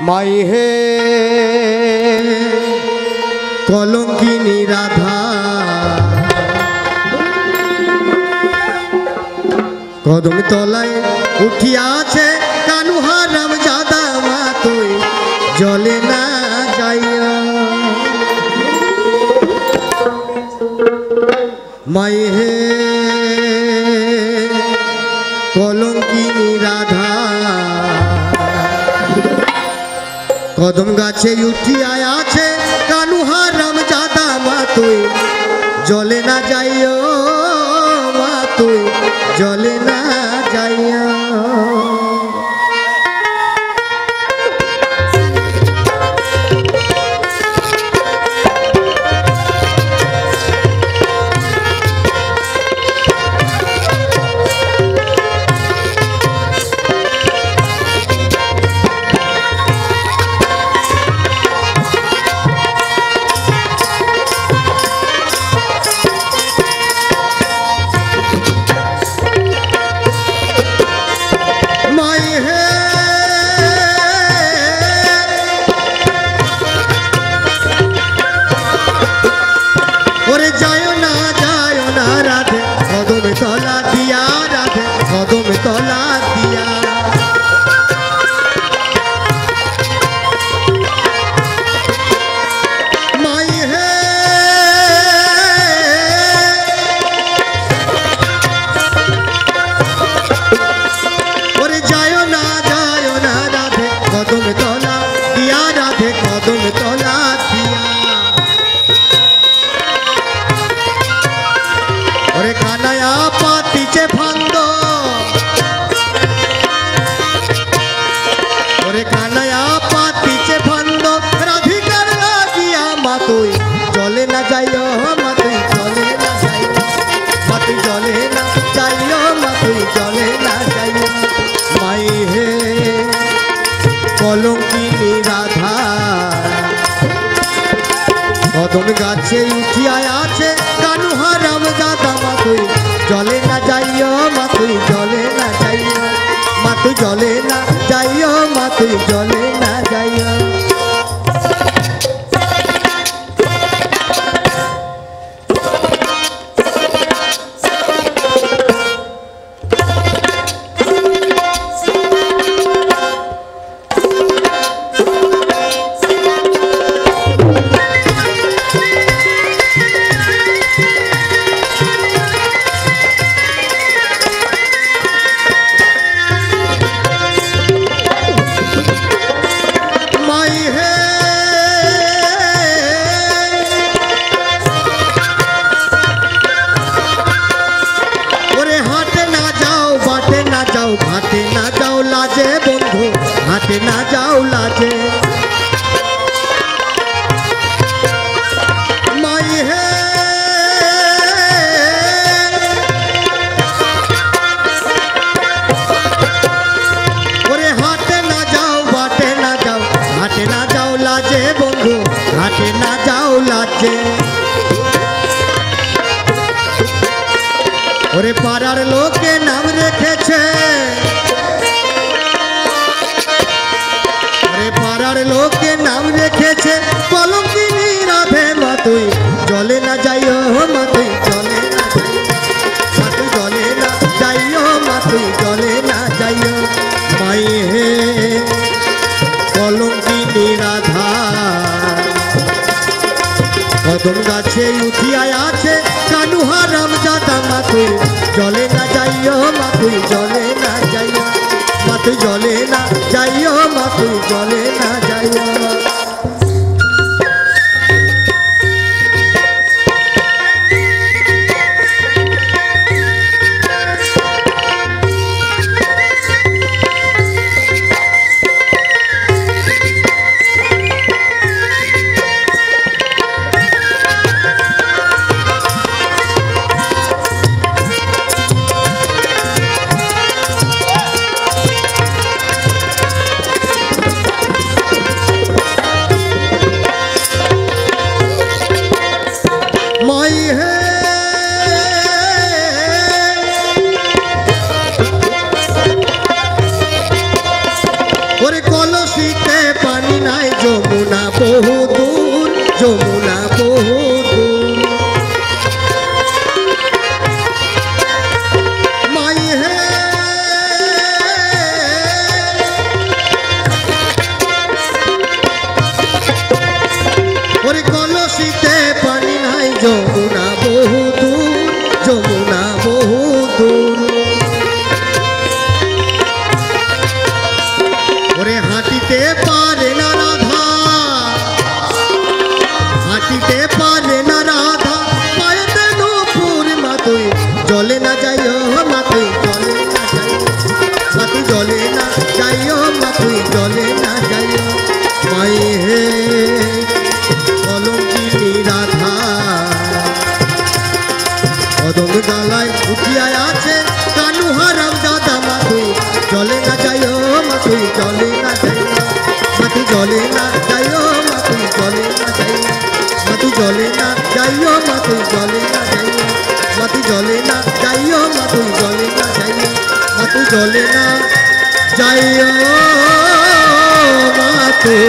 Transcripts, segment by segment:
माई हे कलंकिनी राधा कदम तलाय उठिया आछे कानुहाराम जादा मा तुई जले ना जाइया माई हे कलंकिनी राधा कदम गाछे उठिया आछे कानुहाराम जादा मा तुई जले ना जाइयो मा तुई जले ना जाइया कलंकिनी राधा कदम गाछे उठिया आछे कानुहाराम जादा मा तुई जले ना जाइयो मा तुई जले ना जाइयो मा तुई जले ना जाइयो मा तुई जले ना जाइयो हाटे ना जाओ लाजे माई है ओरे हाटे ना जाओ बाटे ना जाओ हाटे ना जाओ लाजे बंधु हाटे ना जाओ लाजे ओरे पाड़ार लोके नाम रेखेछे पाड़ार लोके नाम रेखेछे कलंकिनी राधे मा तुई जले ना जाइयो मा तुई जले ना जाइयो मा तुई जले ना जाइयो मा तुई जले ना जाइयो माई हे कलंकिनी राधा कदम गाछे उठिया आछे कानुहाराम जादा मा तुई जले ना जाइयो मा तुई जले ना जाइयो मा तुई जले ना जाइयो मा तुई जले ना जाइयो কলসিতে পানি নাই যমুনা বহু দূর যমুনা বহু দূর মাই হে ওরে কলসিতে পানি নাই যমুনা বহু দূর যমুনা বহু দূর ওরে হাঁটিতে পারে না রাধা হাঁটিতে পারে না রাধা পায়েতে নূপুর মা তুই জলে না যাইও মা তুই জলে না যাইও মা তুই জলে না যাইও মা তুই জলে না যাইও মাই হে কলঙ্কিনী রাধা কদম ডালায় উঠিয়ায় আছে কানু হারাম দাদা মা তুই জলে না যাইও মা তুই জলে না যাইও মা তুই জলে না যাইও মা তুই জলে না যাইও মা তুই জলে না যাইও মা তুই জলে না যাইও মা তুই জলে না যাইও মা তুই জলে না যাইও মা তুই জলে না যাইও মা তুই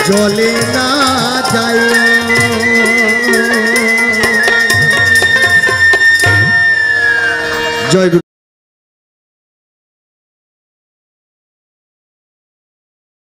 জলে না যাইও। জয় গুরু।